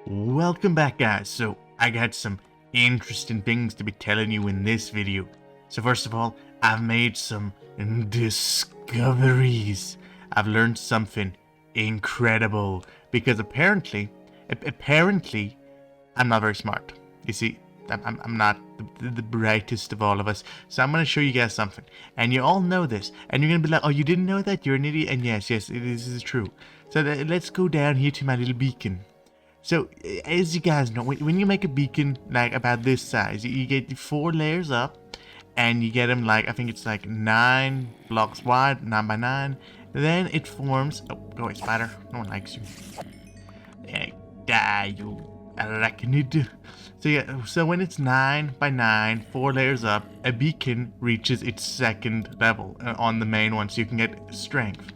Welcome back, guys. So I got some interesting things to be telling you in this video. So first of all, I've made some discoveries. I've learned something incredible because apparently I'm not very smart. You see, I'm not the brightest of all of us. So I'm going to show you guys something. And you all know this. And you're going to be like, oh, you didn't know that? You're an idiot. And yes, this is true. So let's go down here to my little beacon. So, as you guys know, when you make a beacon like about this size, you get 4 layers up, and you get them like, I think it's like 9 blocks wide, 9 by 9. Then it forms, oh, go away, spider, no one likes you. Die, you arachnid. So yeah, so when it's 9 by 9, 4 layers up, a beacon reaches its 2nd level on the main one, so you can get strength.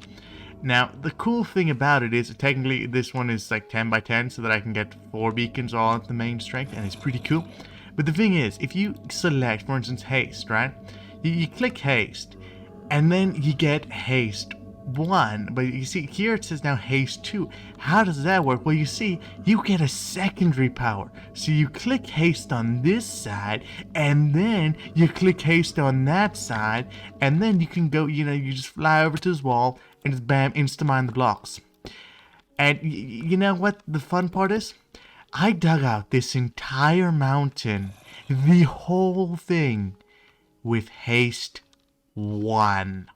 Now, the cool thing about it is, technically, this one is like 10 by 10, so that I can get 4 beacons all at the main strength, and it's pretty cool. But the thing is, if you select, for instance, haste, right? You click haste, and then you get haste 1. But you see, here it says now haste 2. How does that work? Well, you see, you get a secondary power. So you click haste on this side, and then you click haste on that side, and then you can go, you just fly over to this wall, and just bam, insta-mine the blocks. And you know what the fun part is? I dug out this entire mountain, the whole thing, with haste 1.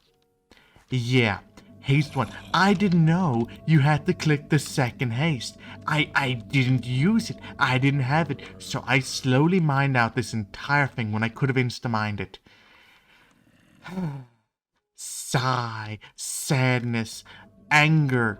Yeah, haste 1. I didn't know you had to click the second haste. I didn't use it. I didn't have it. So I slowly mined out this entire thing when I could have insta-mined it. Sigh, sadness, anger,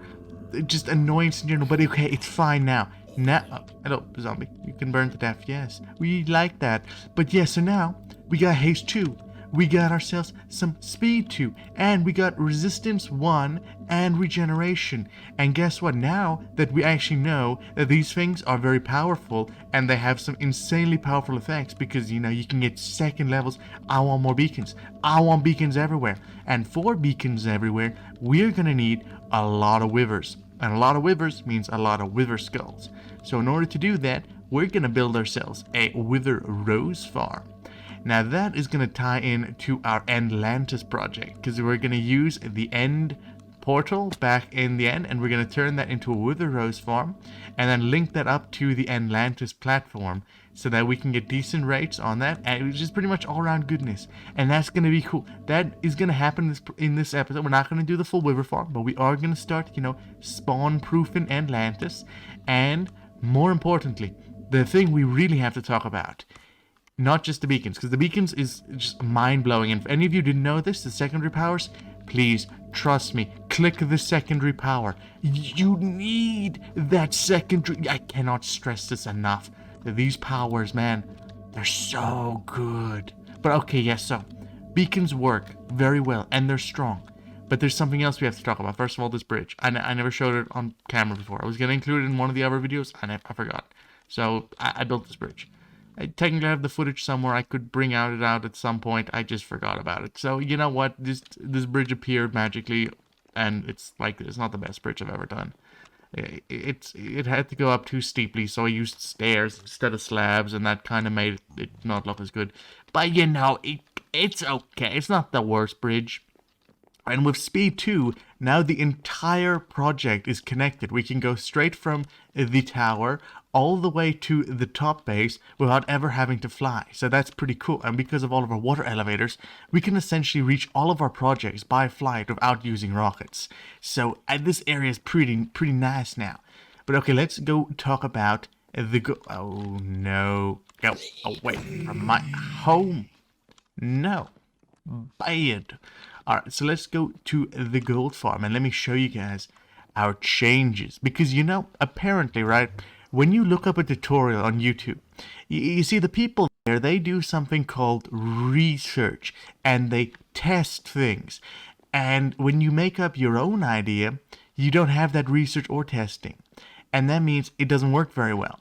just annoyance in general, but okay, it's fine now. Now, hello, zombie, you can burn to death, yes, we like that. But yeah, so now, we got haste 2, we got ourselves some speed 2, and we got resistance 1 and regeneration. And guess what, now that we actually know that these things are very powerful, and they have some insanely powerful effects, because you can get 2nd levels. I want more beacons. I want beacons everywhere. And for beacons everywhere, we're gonna need a lot of withers. And a lot of withers means a lot of wither skulls. So in order to do that, we're gonna build ourselves a wither rose farm. Now that is going to tie in to our Endlantis project, because we're going to use the end portal back in the end, and we're going to turn that into a wither rose farm, and then link that up to the Endlantis platform, so that we can get decent rates on that, and it's just pretty much all around goodness. And that's going to be cool. That is going to happen in this episode. We're not going to do the full wither farm, but we are going to start, spawn proofing Endlantis, and more importantly, the thing we really have to talk about, not just the beacons, because the beacons is just mind-blowing. And if any of you didn't know this, the secondary powers, please, trust me, click the secondary power. You need that secondary. I cannot stress this enough. These powers, man, they're so good. But okay, yes, so beacons work very well, and they're strong. But there's something else we have to talk about. First of all, this bridge. I never showed it on camera before. I was going to include it in one of the other videos, and I forgot. So I built this bridge. I technically have the footage somewhere. I could bring it out at some point. I just forgot about it. So you know what? This bridge appeared magically, and it's like, it's not the best bridge I've ever done. It had to go up too steeply, so I used stairs instead of slabs, and that kind of made it not look as good. But it's okay. It's not the worst bridge. And with speed 2, now the entire project is connected. We can go straight from the tower all the way to the top base without ever having to fly. So that's pretty cool. And because of all of our water elevators, we can essentially reach all of our projects by flight without using rockets. So this area is pretty nice now. But okay, let's go talk about oh no, go away from my home. No, bad. Alright, so let's go to the gold farm, and let me show you guys our changes. Because apparently, right, when you look up a tutorial on YouTube, you see the people there, they do something called research, and they test things. And when you make up your own idea, you don't have that research or testing. And that means it doesn't work very well.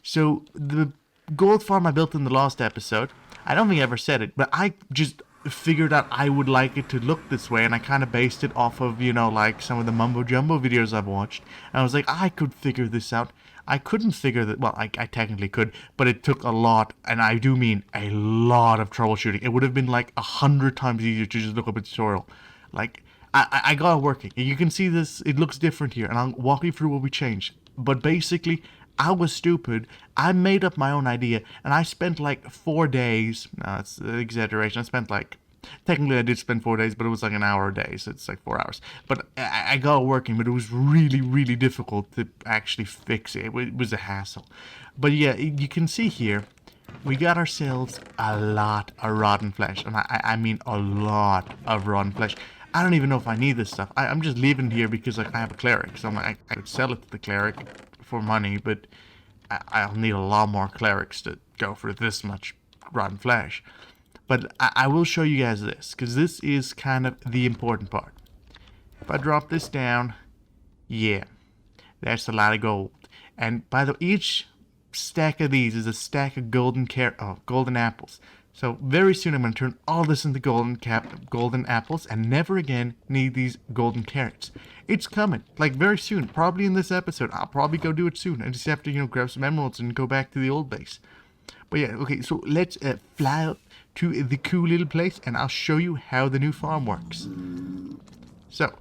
So the gold farm I built in the last episode, I don't think I ever said it, but I just figured out I would like it to look this way, and I kind of based it off of, like some of the mumbo jumbo videos I've watched. And I was like, I could figure this out. I couldn't figure that. Well, I technically could, but it took a lot, and I do mean a lot of troubleshooting. It would have been like 100 times easier to just look up a tutorial. Like, I got it working. You can see this, it looks different here, and I'll walk you through what we changed. But basically, I was stupid. I made up my own idea, and I spent like 4 days. No, it's an exaggeration. I spent like, technically I did spend 4 days, but it was like an hour a day, so it's like 4 hours. But I got it working, but it was really, really difficult to actually fix it. It was a hassle. But yeah, you can see here, we got ourselves a lot of rotten flesh, and I mean a lot of rotten flesh. I don't even know if I need this stuff. I'm just leaving it here because like I have a cleric, so I'm like, I could sell it to the cleric for money, but I'll need a lot more clerics to go for this much rotten flesh. But I will show you guys this, because this is kind of the important part. If I drop this down, yeah, that's a lot of gold. And by the way, each stack of these is a stack of golden apples. So very soon I'm going to turn all this into golden apples and never again need these golden carrots. It's coming, like very soon, probably in this episode. I'll probably go do it soon. I just have to, grab some emeralds and go back to the old base. But yeah, okay, so let's fly up to the cool little place and I'll show you how the new farm works. So,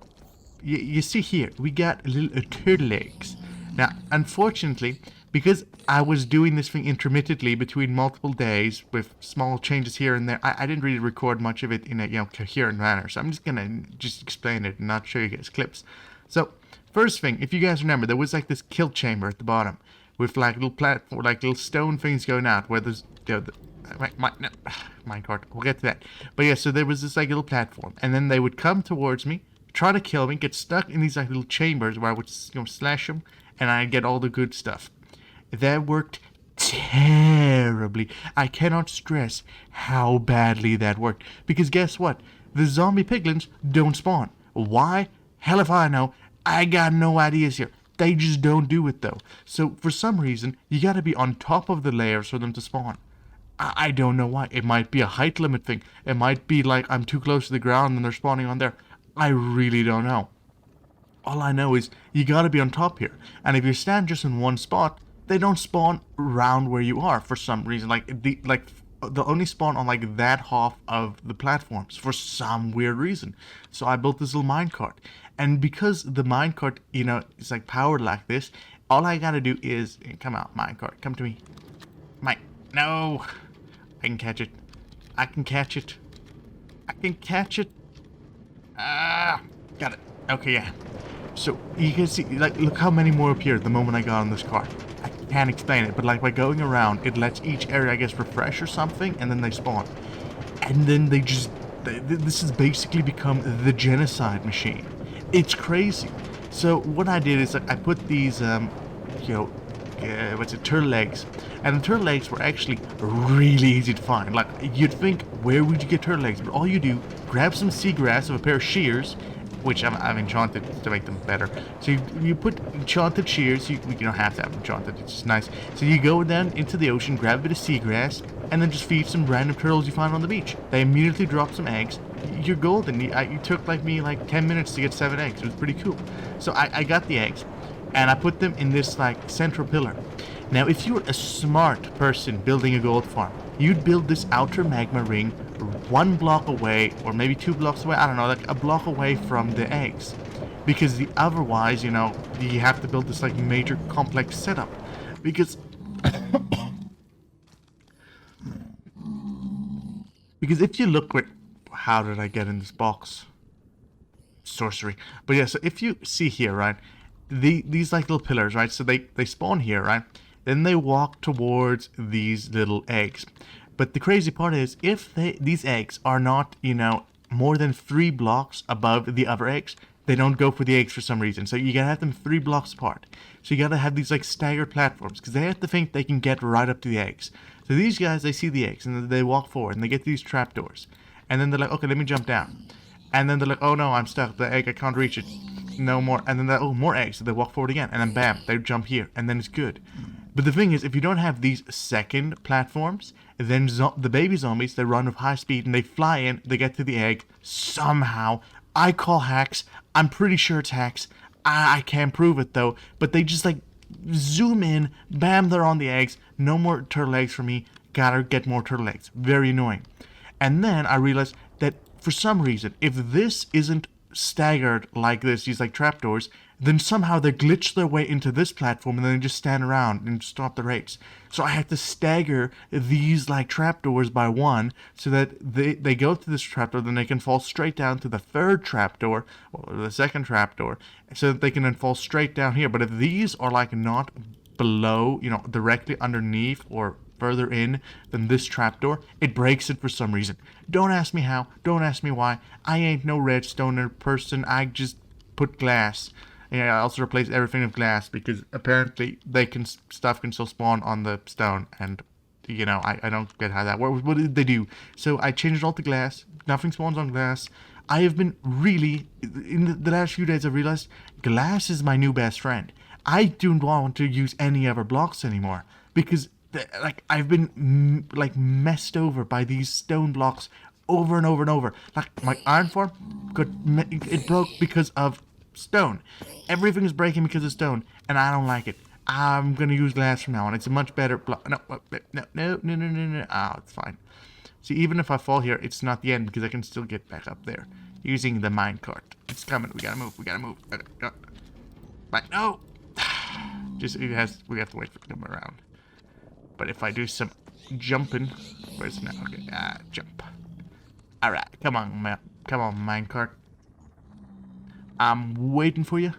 you see here, we got little turtle eggs. Now, unfortunately, because I was doing this thing intermittently between multiple days with small changes here and there, I didn't really record much of it in a coherent manner. So I'm just gonna explain it and not show you guys clips. So first thing, if you guys remember, there was like this kill chamber at the bottom with like little platform, like little stone things going out where there's minecart. We'll get to that. But yeah, so there was this like little platform, and then they would come towards me, try to kill me, get stuck in these like little chambers where I would slash them, and I'd get all the good stuff. That worked terribly. I cannot stress how badly that worked. Because guess what? The zombie piglins don't spawn. Why? Hell if I know. I got no ideas here. They just don't do it though. So for some reason, you gotta be on top of the layers for them to spawn. I don't know why. It might be a height limit thing. It might be like I'm too close to the ground and they're spawning on there. I really don't know. All I know is you gotta be on top here. And if you stand just in one spot, they don't spawn around where you are for some reason. They'll only spawn on like that half of the platforms for some weird reason. So I built this little minecart. And because the minecart, is like powered like this, all I gotta do is, come out, minecart, come to me. No, I can catch it. I can catch it. I can catch it. Got it. Okay, yeah. So you can see, like, look how many more appeared the moment I got on this cart. I can't explain it, but like by going around, it lets each area, I guess, refresh or something, and then they spawn. And then this has basically become the genocide machine. It's crazy. So what I did is I put these, turtle eggs. And the turtle eggs were actually really easy to find. Like, you'd think, where would you get turtle eggs? But all you do, grab some seagrass with a pair of shears, which I've enchanted to make them better. So you put enchanted shears. You don't have to have enchanted. It's just nice. So you go down into the ocean, grab a bit of seagrass, and then just feed some random turtles you find on the beach. They immediately drop some eggs. You're golden. You took me 10 minutes to get 7 eggs. It was pretty cool. So I got the eggs, and I put them in this central pillar. Now, if you're a smart person building a gold farm, you'd build this outer magma ring 1 block away, or maybe 2 blocks away, I don't know, like a block away from the eggs. Because otherwise, you have to build this major complex setup. Because if you look at, how did I get in this box? Sorcery. But yeah, so if you see here, right, these little pillars, right, so they spawn here, right, then they walk towards these little eggs. But the crazy part is, if these eggs are not, more than 3 blocks above the other eggs, they don't go for the eggs for some reason. So you gotta have them 3 blocks apart. So you gotta have these staggered platforms, because they have to think they can get right up to the eggs. So these guys, they see the eggs and they walk forward and they get to these trapdoors. And then they're like, okay, let me jump down. And then they're like, oh no, I'm stuck. The egg, I can't reach it. No more. And then more eggs. So they walk forward again. And then bam, they jump here. And then it's good. But the thing is, if you don't have these second platforms, then the baby zombies, they run with high speed and they fly in, they get to the egg somehow. I call hacks. I'm pretty sure it's hacks. I can't prove it though. But they just zoom in, bam, they're on the eggs. No more turtle eggs for me. Gotta get more turtle eggs. Very annoying. And then I realized that for some reason, if this isn't staggered like this, these like trapdoors, then somehow they glitch their way into this platform and then just stand around and stop the rates. So I had to stagger these like trapdoors by one so that they go to this trapdoor, then they can fall straight down to the third trapdoor or the second trapdoor, so that they can then fall straight down here. But if these are like not below, you know, directly underneath or further in than this trapdoor, it breaks it for some reason. Don't ask me how, don't ask me why. I ain't no redstoner person. I just put glass. Yeah, I also replaced everything with glass because apparently stuff can still spawn on the stone, and you know, I don't get how that works. What did they do? So I changed it all to glass. Nothing spawns on glass. I have been really, in the last few days, I've realized glass is my new best friend. I don't want to use any other blocks anymore because like I've been like messed over by these stone blocks over and over and over. Like my iron farm it broke because of stone. Everything is breaking because of stone, and I don't like it. I'm gonna use glass from now on. It's a much better block. No. Oh, it's fine. See, even if I fall here, it's not the end because I can still get back up there using the minecart. It's coming. We gotta move. But no. We have to wait for it to come around. But if I do some jumping, where's it now? Okay, jump. All right, come on, minecart. I'm waiting for you.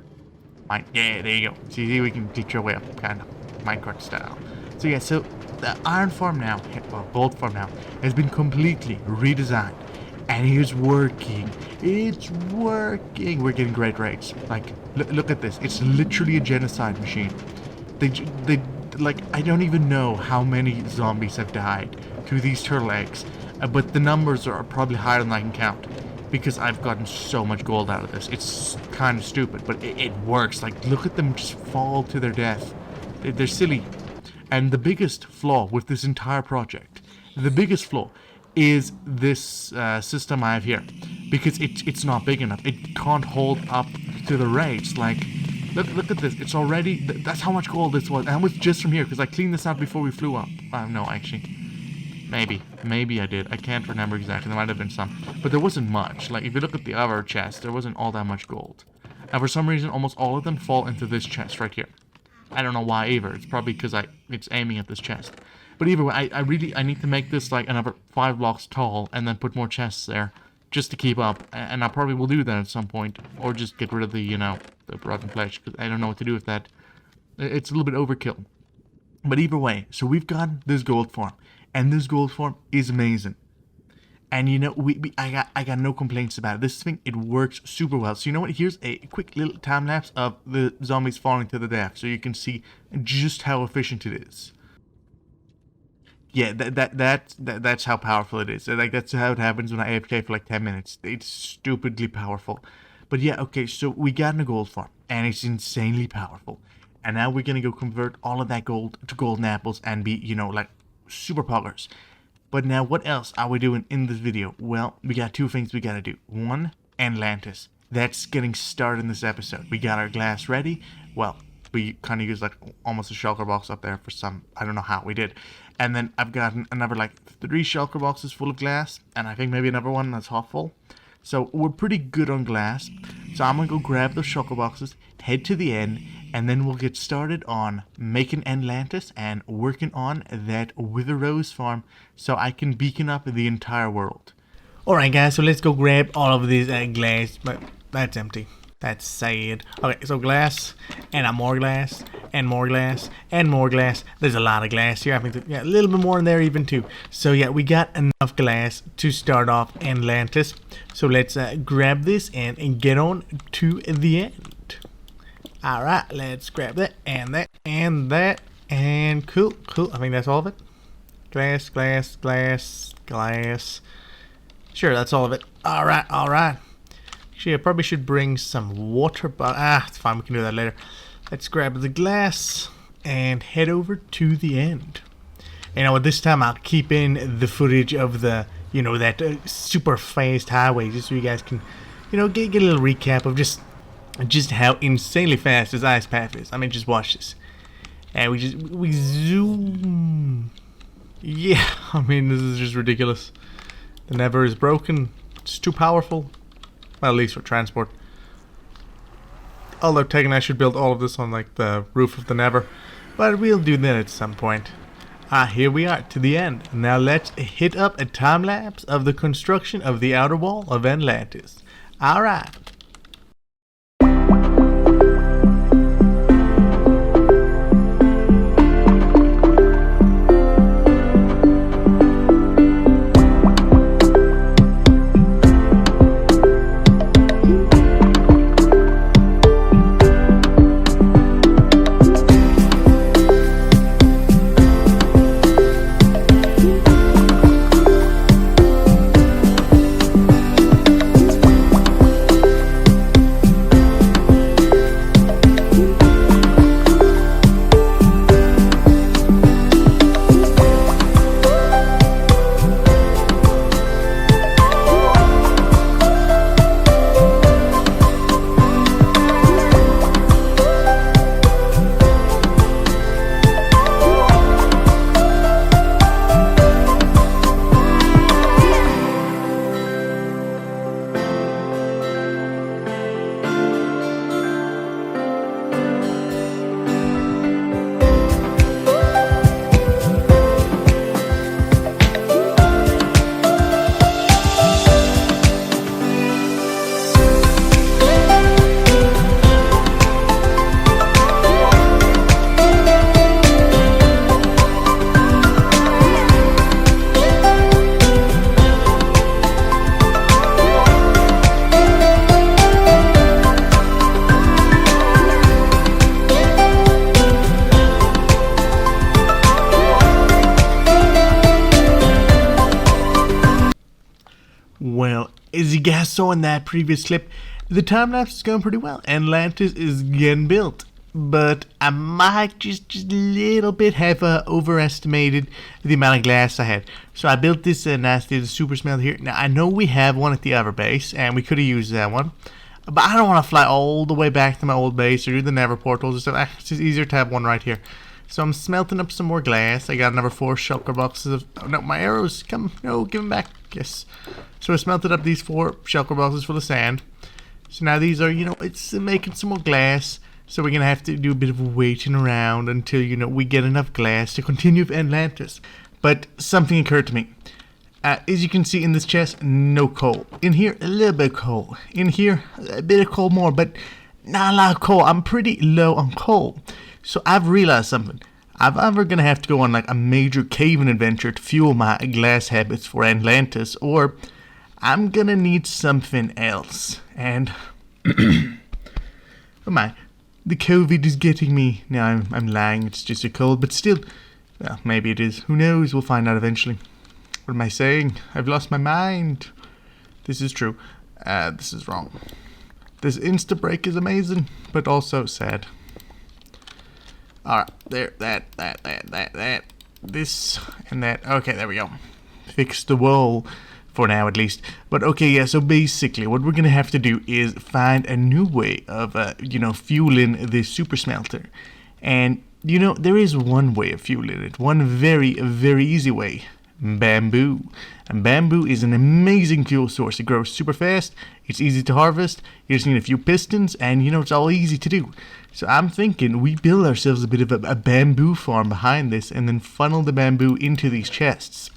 Yeah, there you go. See, we can teach your way up, kind of minecart style. So yeah, so the iron farm now, well, gold farm now, has been completely redesigned, and it's working. It's working. We're getting great rates. Like, look at this. It's literally a genocide machine. They like, I don't even know how many zombies have died to these turtle eggs, but the numbers are probably higher than I can count because I've gotten so much gold out of this. It's kind of stupid, but it works. Like, look at them just fall to their death. They're silly. And the biggest flaw with this entire project, is this system I have here, because it's not big enough. It can't hold up to the rates. Like, look at this. It's already, that's how much gold this was. And it was just from here, because I cleaned this out before we flew up. No, actually. Maybe I did. I can't remember exactly. There might have been some. But there wasn't much. Like, if you look at the other chest, there wasn't all that much gold. And for some reason, almost all of them fall into this chest right here. I don't know why either. It's probably because it's aiming at this chest. But either way, I need to make this like another 5 blocks tall and then put more chests there just to keep up. And I probably will do that at some point. Or just get rid of the, you know, the rotten flesh, because I don't know what to do with that. It's a little bit overkill. But either way, so we've got this gold farm. And this gold farm is amazing. And you know, I got no complaints about it. This thing, it works super well. So you know what? Here's a quick little time lapse of the zombies falling to the death, so you can see just how efficient it is. Yeah, that's how powerful it is. Like, that's how it happens when I AFK for like 10 minutes. It's stupidly powerful. But yeah, okay, so we got in a gold farm, and it's insanely powerful. And now we're gonna go convert all of that gold to golden apples and be, you know, like, super poggers. But now, what else are we doing in this video? Well, we got 2 things we gotta do. One, Endlantis. That's getting started in this episode. We got our glass ready. Well, we kind of used like almost a shulker box up there for some, I don't know how we did. And then I've got another like 3 shulker boxes full of glass, and I think maybe another one that's half full. So we're pretty good on glass. So I'm gonna go grab those shulker boxes, head to the end, and then we'll get started on making Endlantis and working on that Wither Rose farm so I can beacon up the entire world. Alright guys, so let's go grab all of these glass, but that's empty. That's sad. Okay, so glass, and more glass, and more glass, and more glass. There's a lot of glass here. I think a little bit more in there even too. So yeah, we got enough glass to start off Endlantis. So let's grab this and get on to the end. Alright, let's grab that, and that, and that, and cool. I think that's all of it. Glass. Sure, that's all of it. Alright. Actually, I probably should bring some water, but it's fine, we can do that later. Let's grab the glass and head over to the end. You know, this time I'll keep in the footage of the, you know, that super fast highway, just so you guys can, you know, get a little recap of just how insanely fast this ice path is. I mean, just watch this. And we zoom. Yeah, I mean, this is just ridiculous. The Never is broken. It's too powerful. Well, at least for transport. Although technically I should build all of this on like the roof of the Never. But we'll do that at some point. Here we are to the end. Now let's hit up a time lapse of the construction of the outer wall of Endlantis. Alright. Well, as you guys saw in that previous clip, the time lapse is going pretty well. Endlantis is getting built, but I might just a little bit have overestimated the amount of glass I had. So I built this nice little super smelter here. Now I know we have one at the other base, and we could have used that one, but I don't want to fly all the way back to my old base or do the Never portals or stuff. It's just easier to have one right here. So I'm smelting up some more glass. I got another 4 shulker boxes of... Oh, no, my arrows. Come. No, give them back. Yes. So I smelted up these 4 shulker boxes full of sand. So now these are, it's making some more glass. So we're going to have to do a bit of waiting around until, we get enough glass to continue with Endlantis. But something occurred to me. As you can see in this chest, no coal. In here, a little bit of coal. In here, a bit of coal more, but not a lot of coal. I'm pretty low on coal. So I've realized something. I'm either going to have to go on like a major caving adventure to fuel my glass habits for Endlantis, or I'm going to need something else. And, oh my, the COVID is getting me. No, I'm lying, it's just a cold, but still, well, maybe it is. Who knows, we'll find out eventually. What am I saying? I've lost my mind. This is true. This is wrong. This Insta-break is amazing, but also sad. Alright, there, that, this, and that. Okay, there we go. Fix the wall, for now at least. But okay, yeah, so basically what we're gonna have to do is find a new way of, fueling this super smelter. And, there is one way of fueling it. One very, very easy way. Bamboo. And bamboo is an amazing fuel source. It grows super fast, it's easy to harvest, you just need a few pistons, and it's all easy to do. So I'm thinking we build ourselves a bit of a bamboo farm behind this and then funnel the bamboo into these chests.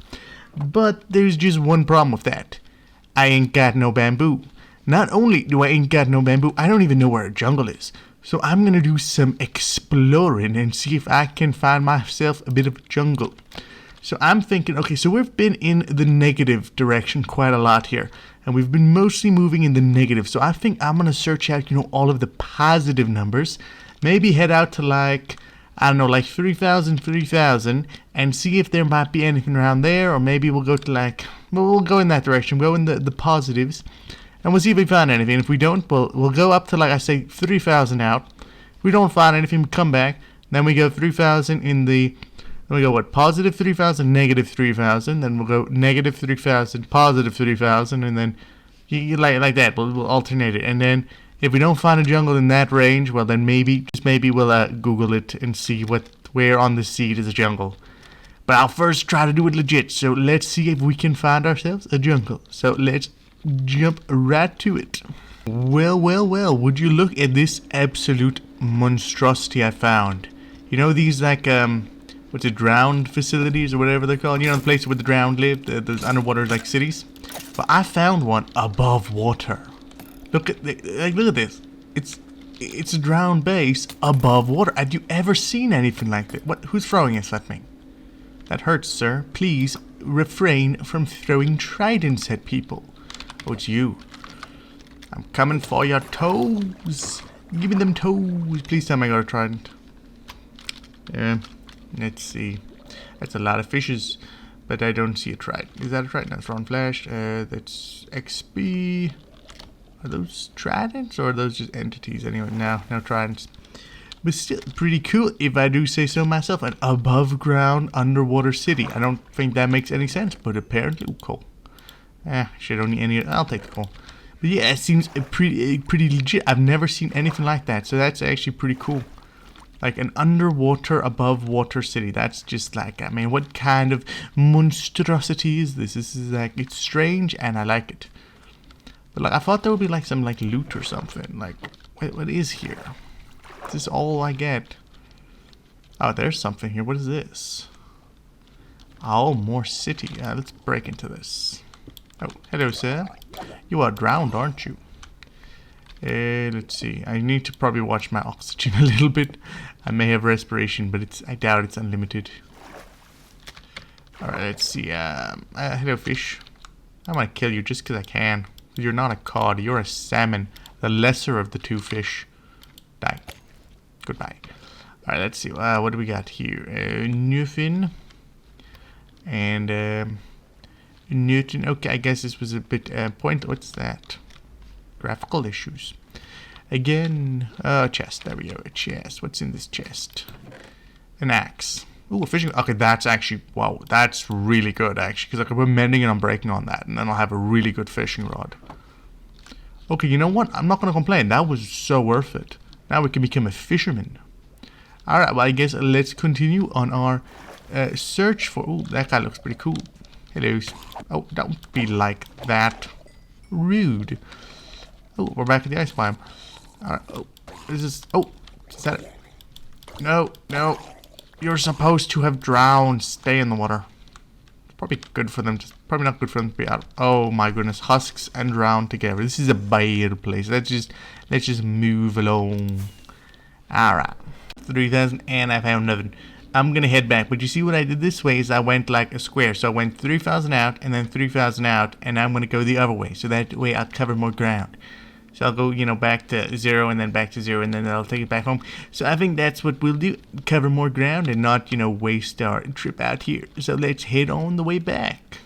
But there's just one problem with that. I ain't got no bamboo. Not only do I ain't got no bamboo, I don't even know where a jungle is. So I'm gonna do some exploring and see if I can find myself a bit of jungle. So I'm thinking, okay, so we've been in the negative direction quite a lot here. And we've been mostly moving in the negative. So I think I'm going to search out, all of the positive numbers. Maybe head out to like, I don't know, like 3,000, and see if there might be anything around there. Or maybe we'll go to like, we'll go in that direction. Go in the positives. And we'll see if we find anything. If we don't, we'll go up to like, I say, 3,000 out. If we don't find anything, we come back. Then we go 3,000 in the... Then we go, what, positive 3,000, negative 3,000. Then we'll go negative 3,000, positive 3,000. And then, like that, we'll alternate it. And then, if we don't find a jungle in that range, well, then maybe, just maybe we'll Google it and see what where on the sea there's a jungle. But I'll first try to do it legit, so let's see if we can find ourselves a jungle. So let's jump right to it. Well, would you look at this absolute monstrosity I found. You know these like, what's it, drowned facilities or whatever they're called? You know, the places where the drowned live, those underwater like cities? But I found one above water. Look at this. It's a drowned base above water. Have you ever seen anything like that? What? Who's throwing this at me? That hurts, sir. Please refrain from throwing tridents at people. Oh, it's you. I'm coming for your toes. Give me them toes. Please tell me I got a trident. Let's see. That's a lot of fishes, but I don't see a trident. Is that a trident? That's Ron Flash. That's XP. Are those tridents or are those just entities? Anyway, no tridents. But still, pretty cool if I do say so myself. An above ground underwater city. I don't think that makes any sense, but apparently, ooh, cool. Shit, don't need any. I'll take the coal. But yeah, it seems pretty legit. I've never seen anything like that, so that's actually pretty cool. Like an underwater, above water city. That's just like, I mean, what kind of monstrosity is this? This is like, it's strange and I like it. But like, I thought there would be like some like loot or something. Like, what is here? Is this all I get? Oh, there's something here. What is this? Oh, more city. Let's break into this. Oh, hello, sir. You are drowned, aren't you? Let's see. I need to probably watch my oxygen a little bit. I may have respiration, but I doubt it's unlimited. Alright, let's see. Hello, fish. I'm gonna kill you just because I can. You're not a cod. You're a salmon. The lesser of the two fish. Die. Goodbye. Alright, let's see. What do we got here? Nothing. And, Newton. Okay, I guess this was a bit, what's that? Graphical issues. Again, chest. There we go. A chest. What's in this chest? An axe. Ooh, a fishing. Okay, that's actually, wow, that's really good actually, because I could put mending and unbreaking on that, and then I'll have a really good fishing rod. Okay, you know what? I'm not gonna complain. That was so worth it. Now we can become a fisherman. All right. Well, I guess let's continue on our search for. Ooh, that guy looks pretty cool. Hello. Oh, don't be like that. Rude. Oh, we're back at the ice biome. Alright, oh, this is, oh, is that it? No, you're supposed to have drowned. Stay in the water. It's probably good for them, probably not good for them to be out. Oh my goodness, husks and drown together. This is a bad place. Let's just move along. Alright, 3,000 and I found nothing. I'm gonna head back, but you see what I did this way is I went like a square. So I went 3,000 out and then 3,000 out, and I'm gonna go the other way. So that way I'll cover more ground. So I'll go, you know, back to 0 and then back to 0 and then I'll take it back home. So I think that's what we'll do. Cover more ground and not, you know, waste our trip out here. So let's head on the way back.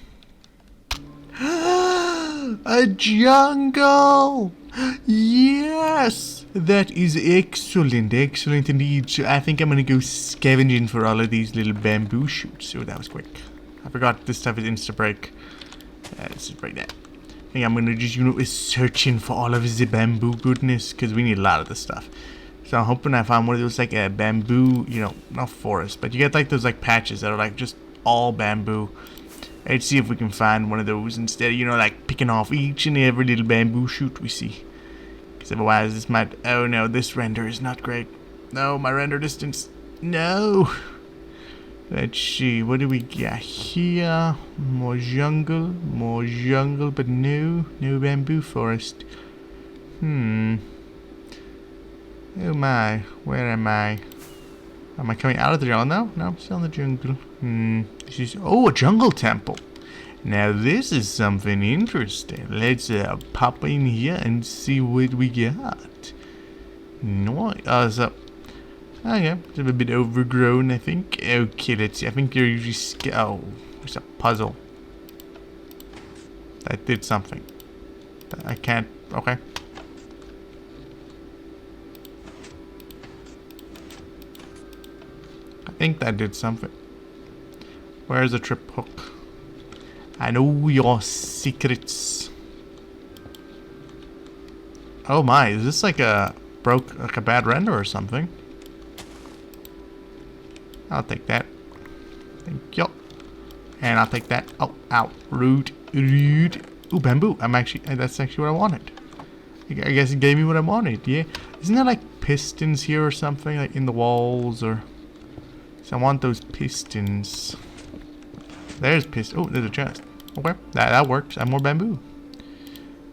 A jungle! Yes! That is excellent, excellent indeed. So I think I'm gonna go scavenging for all of these little bamboo shoots. Oh, that was quick. I forgot this stuff is insta-break. Let's just break that. I think I'm gonna just, you know, searching for all of the bamboo goodness, because we need a lot of this stuff. So I'm hoping I find one of those like a bamboo, you know, not forest, but you get like those like patches that are like just all bamboo. Let's see if we can find one of those instead of, you know, like picking off each and every little bamboo shoot we see. Because otherwise this might, oh no, this render is not great. No, my render distance, no. Let's see, what do we got here? More jungle, but no bamboo forest. Oh my, where am I? Am I coming out of the jungle? No, I'm still in the jungle. This is, oh, a jungle temple. Now this is something interesting. Let's pop in here and see what we got. No, so, okay, it's a bit overgrown, I think. Okay, let's see. I think you're usually oh, there's a puzzle. That did something. I can't, okay. I think that did something. Where's the trip hook? I know your secrets. Oh my, is this like a like a bad render or something? I'll take that. Thank you. And I'll take that. Oh, ow. Rude. Rude. Ooh, bamboo. That's actually what I wanted. I guess it gave me what I wanted, yeah. Isn't there like pistons here or something? Like in the walls or... So I want those pistons. There's piston. Oh, there's a chest. Okay, that works. I have more bamboo.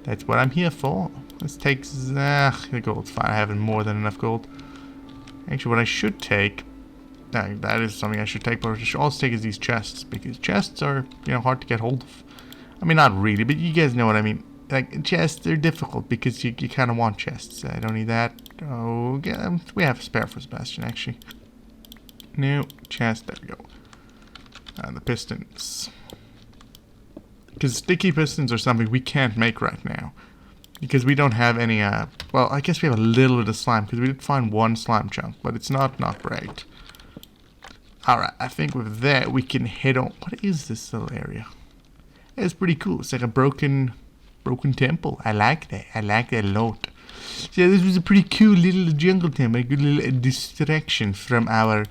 That's what I'm here for. Let's take the gold's fine. I have more than enough gold. Actually, what I should take... That is something I should take, but what I should also take is these chests, because chests are, hard to get hold of. I mean, not really, but you guys know what I mean. Like, chests, they're difficult, because you kind of want chests. I don't need that. Oh, yeah, we have a spare for Sebastian, actually. No, chest, there we go. And the pistons. Because sticky pistons are something we can't make right now. Because we don't have any, well, I guess we have a little bit of slime, because we did find one slime chunk, but it's not great. Alright, I think with that we can head on. What is this little area? It's pretty cool. It's like a broken temple. I like that. I like that a lot. So this was a pretty cool little jungle temple. A good little distraction from our,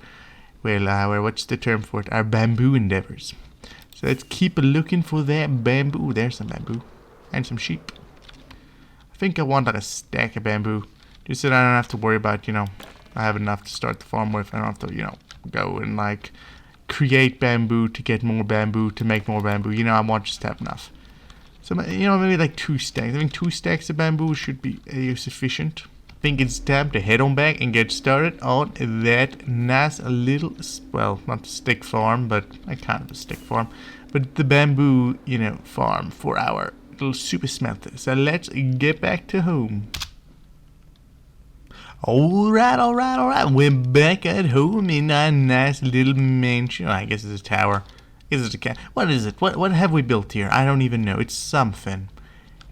well, what's the term for it? Our bamboo endeavors. So let's keep looking for that bamboo. There's some bamboo. And some sheep. I think I want like a stack of bamboo. Just so that I don't have to worry about, I have enough to start the farm with. I don't have to, go and like create bamboo to get more bamboo to make more bamboo. I want just to have enough. So maybe like 2 stacks. I think 2 stacks of bamboo should be sufficient. I think it's time to head on back and get started on that nice little, well, not stick farm, but kind of a stick farm, but the bamboo farm for our little super smelter. So let's get back to home. Alright. We're back at home in our nice little mansion. I guess it's a tower. I guess it's a cat. What is it? What have we built here? I don't even know. It's something.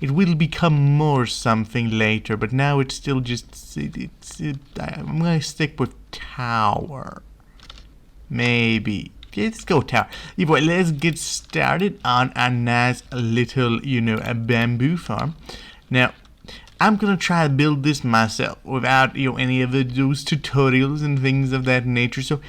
It will become more something later, but now it's still just... I'm gonna stick with tower. Maybe. Let's go tower. Anyway, let's get started on a nice little, a bamboo farm. Now... I'm gonna try to build this myself without any of those tutorials and things of that nature, so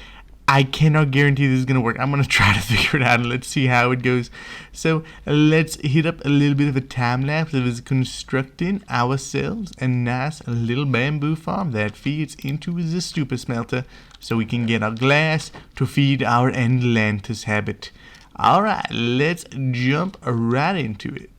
I cannot guarantee this is gonna work. I'm gonna try to figure it out and let's see how it goes. So let's hit up a little bit of a time lapse of us constructing ourselves a nice little bamboo farm that feeds into the super smelter so we can get our glass to feed our Endlantis habit. Alright, let's jump right into it.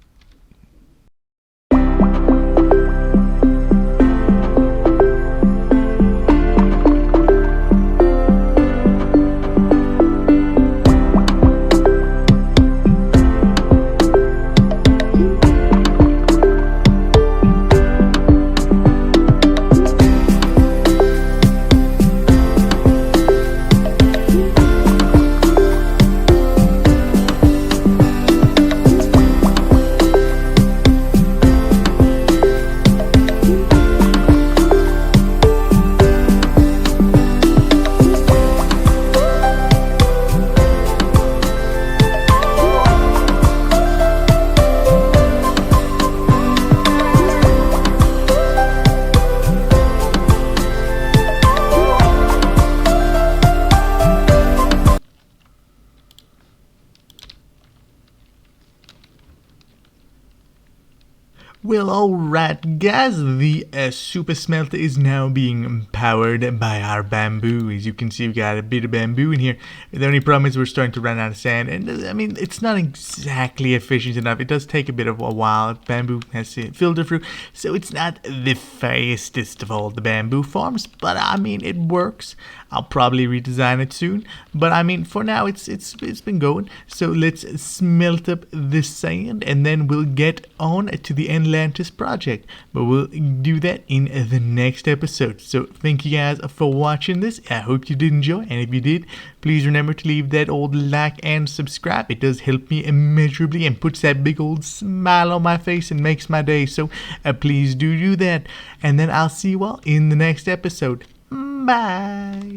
Well, alright guys, the super smelter is now being powered by our bamboo. As you can see, we got a bit of bamboo in here. The only problem is we're starting to run out of sand, and I mean, it's not exactly efficient enough. It does take a bit of a while. Bamboo has to filter through, so it's not the fastest of all the bamboo farms, but I mean, it works. I'll probably redesign it soon, but I mean, for now, it's been going. So let's smelt up the sand, and then we'll get on to the Endlantis project. But we'll do that in the next episode. So thank you guys for watching this. I hope you did enjoy, and if you did, please remember to leave that old like and subscribe. It does help me immeasurably and puts that big old smile on my face and makes my day. So please do that, and then I'll see you all in the next episode. Bye.